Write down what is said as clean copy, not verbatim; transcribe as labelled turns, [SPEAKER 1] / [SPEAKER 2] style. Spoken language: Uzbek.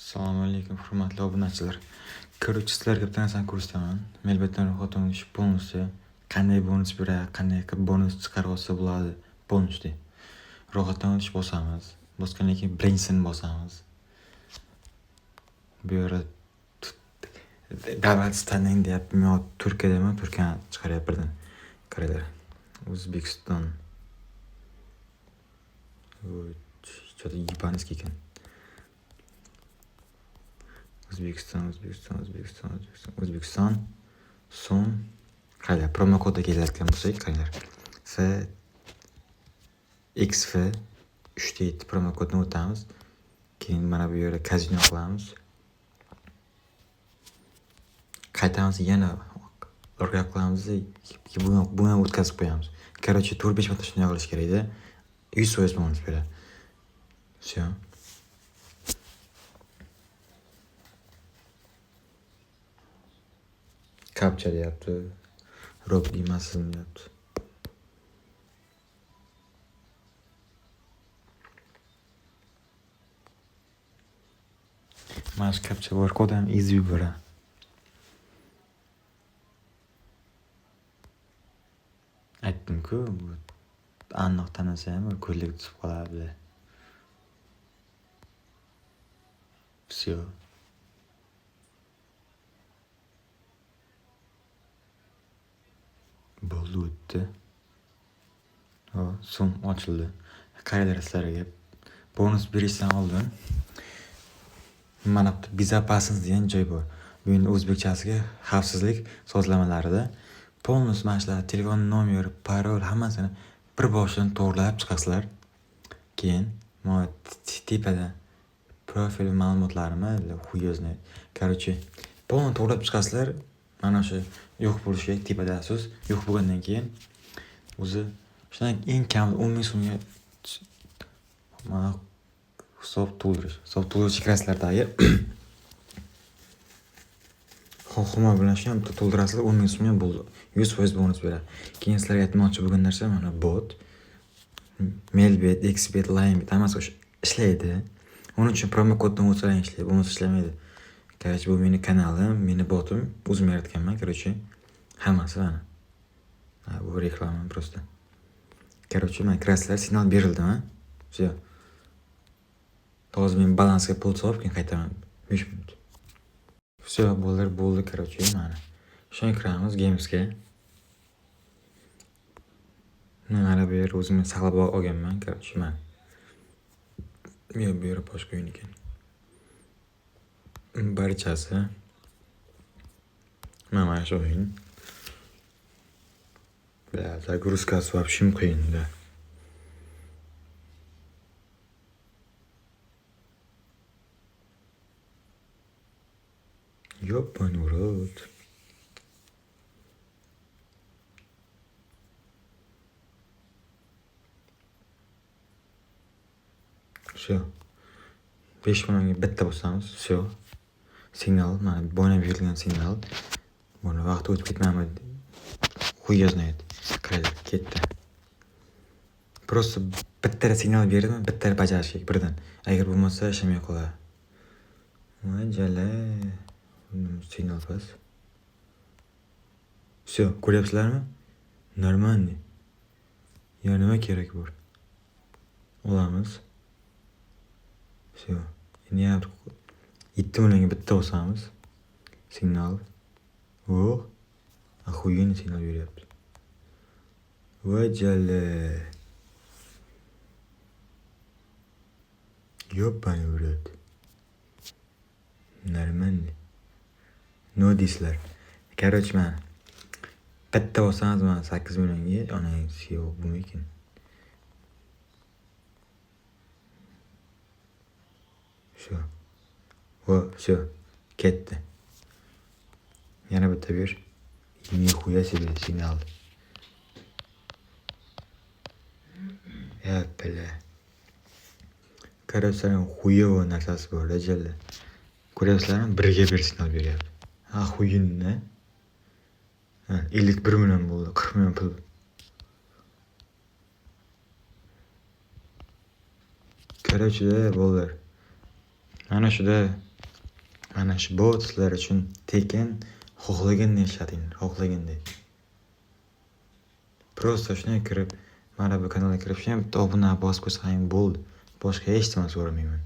[SPEAKER 1] Assalomu alaykum, hurmatli obunachilar. Короче, sizlarga bitta narsani ko'rsataman. Melbetdan ro'yxatdan o'tish bonusi, qanday bonus beradi, qanday qilib bonus chiqarib olsa bo'ladi bonusni. Ro'yxatdan o'tish bosamiz. Bosgandan keyin birinchisini bosamiz. Bu yerda davlat tanlang deyapti. Men Turkiyadami? Turkiyani chiqaryapti birdan. Qaranglar. O'zbekiston. Что-то японский ekan. O'zbekiston. So'ng qaranglar, promo kodga kelayotgan bo'lsak, qaranglar. XF 3 promo kodni o'tamiz. Keyin mana bu yerga kazino qilamiz. Qaytamiz, yana orqa qilamiz. Buni o'tkazib qo'yamiz. Короче, 4-5 marta shunday qilish kerak-da. 100% bonus beradi. Всё. Capture deyapti. Rob deymasin deyapti. Mana shu capture bor kodam ezib yuboradi. Aytdim-ku, bu aniq tanasa ham ko'rlik tushib qoladi. Всё. Bo'ldi, o'tdi. So'm ochildi. Qaranglar sizlarga. Bonus berishdan oldin mana bu безопасность degan joy bor. Bu endi o'zbekchasiga xavfsizlik sozlamalarida bonus mashlar, telefon nomeri, parol hammasini bir boshidan to'g'rilab chiqasizlar. Keyin mana tepada profil ma'lumotlarimni хуёзный. Короче, polni to'g'rilab chiqasizlar. Mana shu yo'q bo'lishi kerak tepada so'z. Yo'q bo'lgandan keyin o'zi shundan eng kam 10 ming so'mga mana hisob to'ldirish kirasizlardagi Xo'ma bilan shu ham to'ldirasizlar, 10 ming so'mga bo'ldi. 100% bonus beradi. Keyin sizlarga aytmoqchi bo'lgan narsa mana bot, Melbet, Xbet, Limebet hammasi ishlaydi. Uning uchun promo koddan o'tsalang ishlaydi, bonus ishlamaydi. Короче, bu meni kanalim, meni botim, o'zim yaratganman. Короче, hammasi mana. Bu reklama просто. Короче, mana kirasizlar, signal berildimi? Всё. Hozir men balansga pul solib, keyin qaytaman 5 minut. Всё, bo'ldi, короче, mana. Shunga kiramiz Games'ga. Mana bu yer o'zimni saqlab olganman, короче, mana. Men bu yer boshqa o'yin ekan. Barchasi mana shu o'yin. Загрузкасы вообще qiyin, да. Ёбаный в рот. Всё. 5 millionga bitta bo'lsamiz, всё. Signal, mana bo'ynab berilgan signal. Buni vaqt o'tib ketmami? Хуй знает. Qaranglar, ketdi. Просто bitta signal berdim, bitta bajarish kerak birdan. Agar bo'lmasa ishlamay qoladi. Majala. Signal pas. Всё, ko'ryapsizlarmi? Нормальный. Yana nima kerak bor? Olamiz. Всё. Endi 7 millionga bitta olsamiz. Signal. Охуенный signal beryapti. Vajala. Ёбаный в рот. Нормальный. No deysizlar. Короче, mana bitta olsangiz mana 8 millionga, onang CEO bo'lmaykin. Всё. Всё. Ketdi. Yana bitta ber. Нихуя себе signal. Bля. Короче, хуёvo narsasi bor, jalla. Ko'ryapsizlarmi? Birga bir signal beryapti. Охуенно. 51 million bo'ldi, 40 million pul. Короче, bo'ldi. Mana shuda Mana shu bonuslar uchun tekin xohlaganday ishlating, xohlaganday. Prosta shunday kirib, mana bu kanalga kirib, shunday bitta obuna bosib qo'ysang bo'ldi. Boshqa hech narsa so'ramayman.